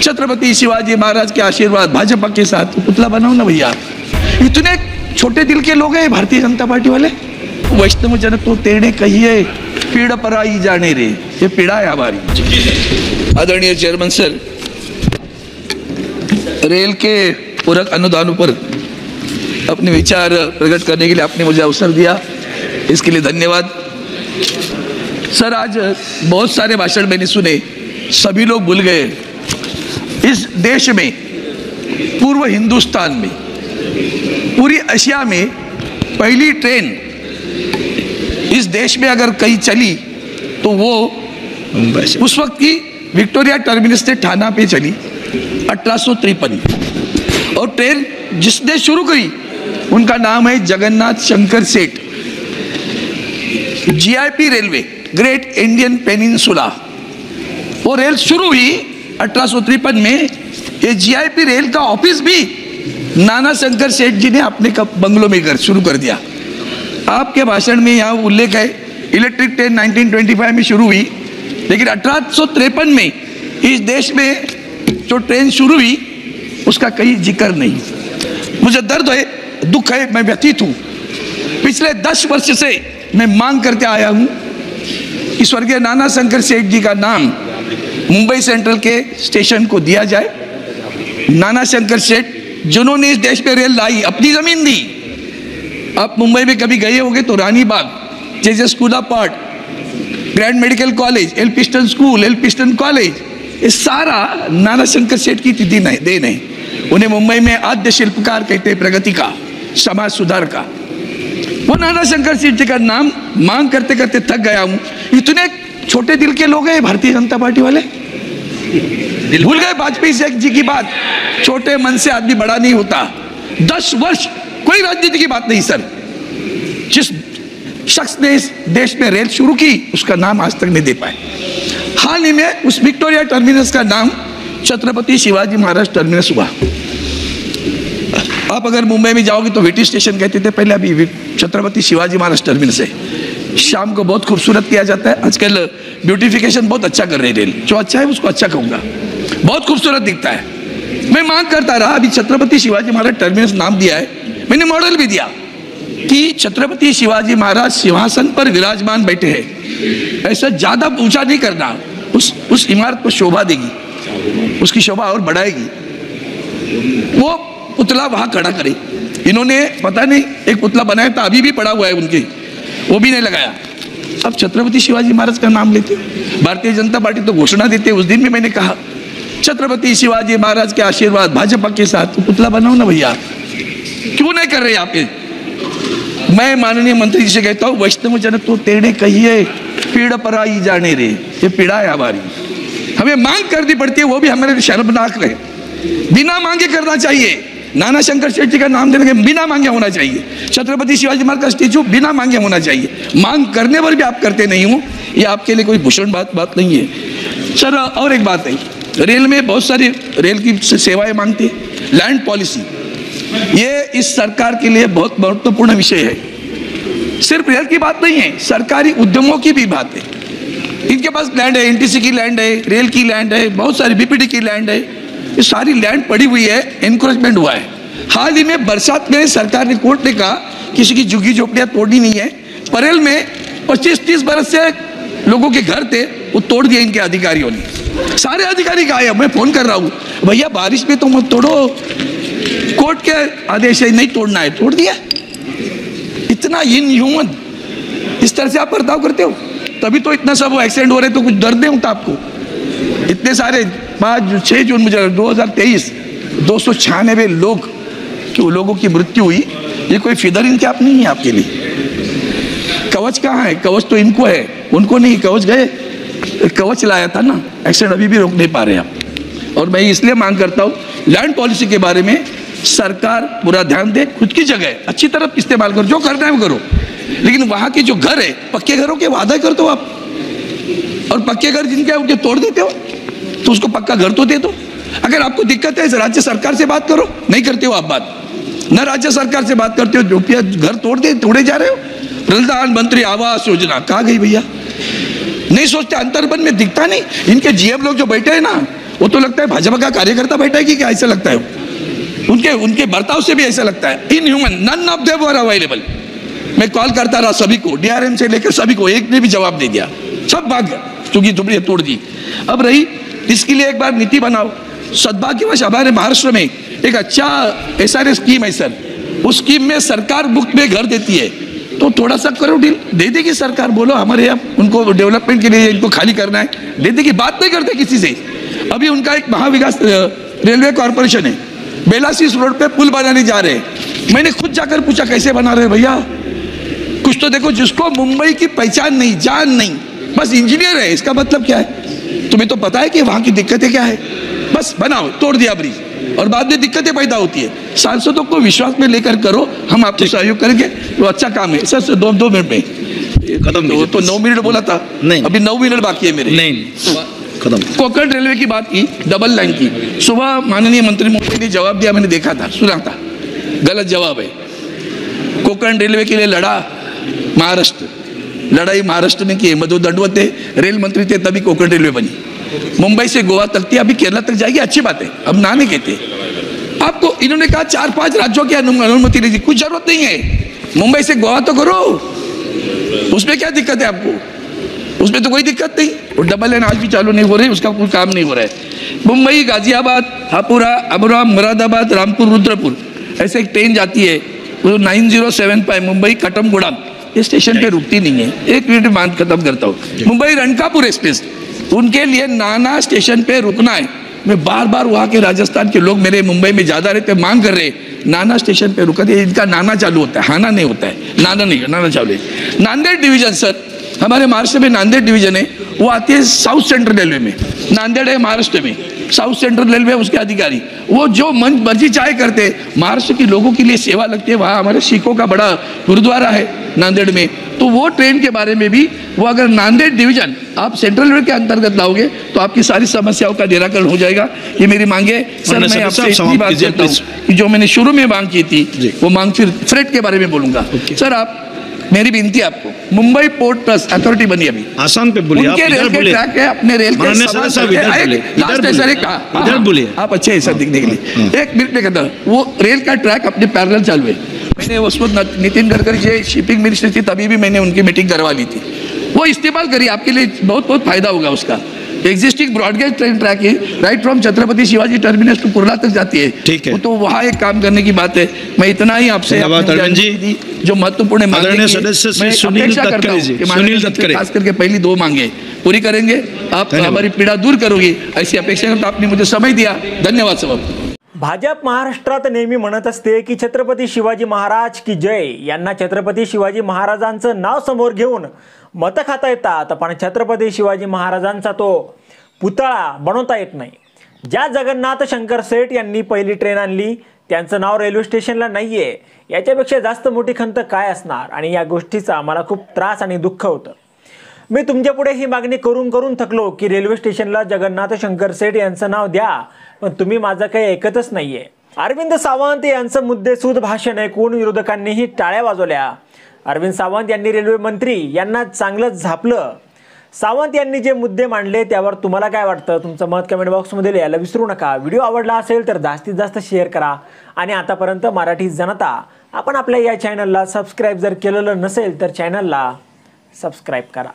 छत्रपति शिवाजी महाराज के आशीर्वाद भाजपा के साथ पुतला बनाओ ना भैया। इतने छोटे दिल के लोग हैं भारतीय जनता पार्टी वाले। वैष्णव जन तो तेने कहिए पीड़ पराई जाने रे, ये पीड़ा है हमारी। आदरणीय चेयरमैन सर, रेल के पूरक अनुदानों पर अपने विचार प्रकट करने के लिए आपने मुझे अवसर दिया, इसके लिए धन्यवाद। सर, आज बहुत सारे भाषण मैंने सुने, सभी लोग भूल गए इस देश में, पूर्व हिंदुस्तान में, पूरी एशिया में पहली ट्रेन इस देश में अगर कहीं चली तो वो उस वक्त की विक्टोरिया टर्मिनस से ठाणा पे चली 1853। और ट्रेन जिसने शुरू करी उनका नाम है जगन्नाथ शंकर सेठ। GIP railway, great Indian peninsula, वो रेल शुरू हुई 1853 में। ये जीआईपी रेल का ऑफिस भी नाना शंकर सेठ जी ने अपने बंगलों में कर शुरू कर दिया। आपके भाषण में यहाँ उल्लेख है इलेक्ट्रिक ट्रेन 1925 में शुरू हुई, लेकिन 1853 में इस देश में जो ट्रेन शुरू हुई उसका कहीं जिक्र नहीं। मुझे दर्द है, दुख है, मैं व्यथित हूँ। पिछले 10 वर्ष से मैं मांग करते आया हूँ कि स्वर्गीय नाना शंकर सेठ जी का नाम मुंबई सेंट्रल के स्टेशन को दिया जाए। नाना शंकर सेठ जिन्होंने इस देश में रेल लाई, अपनी जमीन दी। आप मुंबई में कभी गए होंगे तो Rani Bagh, J school of art, grand medical college, Elphinstone school, Elphinstone college, ये सारा नाना शंकर सेठ की देन है। उन्हें मुंबई में आद्य शिल्पकार कहते हैं, प्रगति का, समाज सुधार का। वो नाना शंकर सेठ जी का नाम मांग करते करते थक गया हूँ। इतने छोटे दिल के लोग हैं भारतीय जनता पार्टी वाले, भूल गए वाजपेयी जी की बात। छोटे मन से आदमी बड़ा नहीं होता। 10 वर्ष कोई राजनीति की बात नहीं सर। जिस शख्स ने इस देश में रेल शुरू की उसका नाम आज तक नहीं दे पाए। हाल ही में उस विक्टोरिया टर्मिनस का नाम छत्रपति शिवाजी महाराज टर्मिनस हुआ। आप अगर मुंबई में जाओगे तो वीटी स्टेशन कहते थे पहले, अभी छत्रपति शिवाजी महाराज टर्मिनस है। शाम को बहुत खूबसूरत किया जाता है। आजकल ब्यूटिफिकेशन बहुत अच्छा कर रहे हैं रेल, जो अच्छा है उसको अच्छा कहूँगा, बहुत खूबसूरत दिखता है। मैं मांग करता रहा, अभी छत्रपति शिवाजी महाराज टर्मिनस नाम दिया है, मैंने मॉडल भी दिया कि छत्रपति शिवाजी महाराज सिंहासन पर विराजमान बैठे हैं। ऐसा ज़्यादा ऊंचा नहीं करना, उस इमारत को शोभा देगी, उसकी शोभा और बढ़ाएगी। वो पुतला वहाँ खड़ा करे। इन्होंने पता नहीं एक पुतला बनाया था, अभी भी पड़ा हुआ है उनके, वो भी नहीं लगाया। अब छत्रपति शिवाजी महाराज का नाम लेते। भारतीय जनता पार्टी तो घोषणा देते। उस दिन भी मैंने कहा छत्रपति शिवाजी महाराज के आशीर्वाद भाजपा के साथ पुतला बनाओ ना भैया। क्यों नहीं कर रहे आप ये? मैं माननीय मंत्री जी से कहता हूँ, वैष्णव जन तो तेने कहिए पीड़ पराई जाने रे, ये पीड़ा है हमारी। हमें मांग करनी पड़ती है, वो भी हमारे शर्मनाक रहे। बिना मांगे करना चाहिए। नाना शंकर सेठ जी का नाम देने के बिना मांगे होना चाहिए। छत्रपति शिवाजी महाराज का स्टेचू बिना मांगे होना चाहिए। मांग करने पर भी आप करते नहीं हो, ये आपके लिए कोई भूषण बात नहीं है। सर, और एक बात है, रेल में बहुत सारी रेल की सेवाएं मांगती है। लैंड पॉलिसी, ये इस सरकार के लिए बहुत महत्वपूर्ण विषय है। सिर्फ रेल की बात नहीं है, सरकारी उद्यमों की भी बात है। इनके पास लैंड है, एनटीसी की लैंड है, रेल की लैंड है, बहुत सारी बीपीडी की लैंड है। ये सारी लैंड पड़ी हुई है, एनक्रोचमेंट हुआ है। हाल ही में बरसात में सरकार ने, कोर्ट ने कहा किसी की झुग्गी झोपड़ियाँ तोड़नी नहीं है। परेल में 25-30 बरस से लोगों के घर थे, वो तोड़ दिए इनके अधिकारियों ने। सारे अधिकारी का आया, मैं फोन कर रहा हूँ, भैया बारिश में तो मत तोड़ो, कोर्ट के आदेश है नहीं तोड़ना है, तोड़ दिया। इतना इनह्यूमन, इस तरह से आप बर्ताव करते हो, तभी तो इतना सब एक्सीडेंट हो रहे। तो कुछ डर नहीं होता आपको? इतने सारे 6 जून मुझे 2023 296 लोगों की मृत्यु हुई। ये कोई फिदर इनके आप नहीं है आपके लिए। कवच कहाँ है? कवच तो इनको है, उनको नहीं। कवच गए, कवच लाया था ना, एक्सीडेंट अभी भी रोक नहीं पा रहे आप। और मैं इसलिए मांग करता हूँ, लैंड पॉलिसी के बारे में सरकार पूरा ध्यान दे, खुद की जगह अच्छी तरह इस्तेमाल करो, जो करना है वो करो। लेकिन वहाँ के जो घर है, पक्के घरों के वादा करते हो आप, और पक्के घर जिनके हैं उनके तोड़ देते हो, तो उसको पक्का घर तो दे दो। अगर आपको दिक्कत है राज्य सरकार से बात करो, नहीं करते हो आप बात, न राज्य सरकार से बात करते हो, जो घर तोड़े जा रहे हो। प्रधानमंत्री आवास योजना कहाँ गई भैया? नहीं सोचते, अंतर्बन में दिखता नहीं। इनके जीएम लोग जो बैठे हैं ना, वो तो लगता है भाजपा का कार्यकर्ता बैठा है कि क्या, ऐसा लगता है। उनके बर्ताव से भी ऐसा लगता है inhuman. None of them were available. मैं कॉल करता रहा सभी को, डीआरएम से लेकर सभी को, एक ने भी जवाब नहीं दिया, सब भाग गए क्योंकि तुमने तोड़ दी। अब रही इसके लिए एक बार नीति बनाओ। सद्भाग्यवश हमारे महाराष्ट्र में एक अच्छा SRA स्कीम है सर, उस स्कीम में सरकार मुफ्त में घर देती है, तो थोड़ा सा करो डील, दे देगी सरकार। बोलो हमारे यहाँ उनको डेवलपमेंट के लिए इनको खाली करना है, दे देगी, बात नहीं करते किसी से। अभी उनका एक महाविकास रेलवे कॉर्पोरेशन है, बेलासीस रोड पे पुल बनाने जा रहे हैं। मैंने खुद जाकर पूछा कैसे बना रहे भैया, कुछ तो देखो। जिसको मुंबई की पहचान नहीं, जान नहीं, बस इंजीनियर है, इसका मतलब क्या है? तुम्हें तो पता है कि वहां की दिक्कतें क्या है, बस बनाओ, तोड़ दिया ब्रिज, और बाद में दिक्कतें पैदा होती है। सांसदों को विश्वास में लेकर करो, हम आपको सहयोग करेंगे, तो अच्छा काम है सर। 2 मिनट में खत्म। तो 9 मिनट बोला था, नहीं अभी 9 मिनट बाकी है मेरे। नहीं खत्म। कोंकण रेलवे की बात की, डबल लाइन की, सुबह माननीय मंत्री महोदय ने जवाब दिया, मैंने देखा था, सुना था, गलत जवाब है। कोंकण रेलवे के लिए लड़ा महाराष्ट्र, लड़ाई महाराष्ट्र ने की है। मधु दंडवते रेल मंत्री थे तभी कोंकण रेलवे बनी। मुंबई से गोवा तक थी, अभी केरला तक जाएगी, अच्छी बात है, अब ना नहीं कहते। आपको इन्होंने कहा 4-5 राज्यों की अनुमति लीजिए, कुछ जरूरत नहीं है, मुंबई से गोवा तो करो, उसमें क्या दिक्कत है आपको? उसमें तो कोई दिक्कत नहीं। और डबल लाइन आज भी चालू नहीं हो रही, उसका कोई काम नहीं हो रहा है। मुंबई, गाजियाबाद, हापुड़ा, अमरोहा, मुरादाबाद, रामपुर, रुद्रपुर, ऐसे एक ट्रेन जाती है, वो 9075 मुंबई कटमगुड़ाम, ये स्टेशन पे रुकती नहीं है। 1 मिनट में बात खत्म करता हूँ। मुंबई रणकापुर एक्सप्रेस, उनके लिए नाना स्टेशन पे रुकना है। मैं बार बार वहाँ के राजस्थान के लोग मेरे मुंबई में ज़्यादा रहते मांग कर रहे, नाना स्टेशन पे रुका दे। इनका नाना चालू होता है, हाना नहीं होता है, नाना नहीं, नाना चालू है। नांदेड़ डिवीजन सर, हमारे महाराष्ट्र में नांदेड़ डिवीजन है, वो आती है साउथ सेंट्रल रेलवे में। नांदेड़ है महाराष्ट्र में, साउथ सेंट्रल रेलवे उसके अधिकारी, वो जो मन मर्जी चाहे करते, महाराष्ट्र के लोगों के लिए सेवा लगती है। वहाँ हमारे सिखों का बड़ा गुरुद्वारा है नांदेड़ में, तो वो ट्रेन के बारे में भी, वो अगर नांदेड़ डिवीजन आप सेंट्रल रेलवे के अंतर्गत लाओगे तो आपकी सारी समस्याओं का निराकरण हो जाएगा। ये मेरी मांगे सर। मैं आपसे इतनी बात करता हूँ कि जो मैंने शुरू में मांग की थी, वो मांग फिर फ्रेट के बारे में बोलूंगा। सर आप, मेरी विनती है आपको, मुंबई पोर्ट ट्रस्ट अथॉरिटी बनी अभी, आसाम पे बोलिए, उनके रेल के ट्रैक है, अपने रेल के आप अच्छे हैं सर दिखने के लिए। 1 मिनट में कहता, वो रेल का ट्रैक अपने पैरेलल चालू है। मैंने उस वक्त नितिन गडकरी जी शिपिंग मिनिस्टर थी, तभी भी मैंने उनकी मीटिंग करवा ली थी। वो इस्तेमाल करिए, आपके लिए बहुत बहुत फायदा होगा उसका। एग्जिस्टिंग ब्रॉडगेज ट्रेन ट्रैक है, right from Chhatrapati Shivaji terminus to Kurla तक जाती है, ठीक है, तो वहाँ एक काम करने की बात है। मैं इतना ही आपसे जो महत्वपूर्ण मांगे खास करके पहली 2 मांगे पूरी करेंगे, आप हमारी पीड़ा दूर करोगे, ऐसी अपेक्षा करता। आपने मुझे समय दिया, धन्यवाद साहब। भाजप महाराष्ट्रात नेहमी म्हणत असते की छत्रपती शिवाजी महाराज की जय, यांना छत्रपती शिवाजी महाराजांचं नाव समोर घेऊन मतं खाता येतात, पण छत्रपती शिवाजी महाराजांचा तो पुतळा बनवता येत नाही। ज्या जगन्नाथ शंकर सेठ यांनी पहिली ट्रेन आणली, त्यांचं नाव रेल्वे स्टेशनला नाही आहे, याच्यापेक्षा जास्त मोठी खंत काय असणार? आणि या गोष्टीचा मला खूप त्रास आणि दुःख होतं। मी तुमच्यापुढे ही मागणी करून करून थकलो की रेल्वे स्टेशनला जगन्नाथ शंकर सेठ यांचं नाव द्या, पण तुम्ही माझं काही ऐकतच नाहीये। अरविंद सावंत यांचं मुद्देसूद भाषण ऐकून विरोधकांनीही टाळ्या वाजवल्या। अरविंद सावंत यांनी रेल्वे मंत्री यांना चांगलं झापलं। सावंत यांनी जे मुद्दे मांडले त्यावर तुम्हाला काय वाटतं? तुमचं मत कमेंट बॉक्समध्ये लिहायला विसरू नका। व्हिडिओ आवडला असेल तर जास्तीत जास्त शेअर करा, आणि आतापर्यंत मराठी जनता आपण आपल्या या चॅनलला सबस्क्राइब जर केलेलं नसेल तर चॅनलला सबस्क्राइब करा।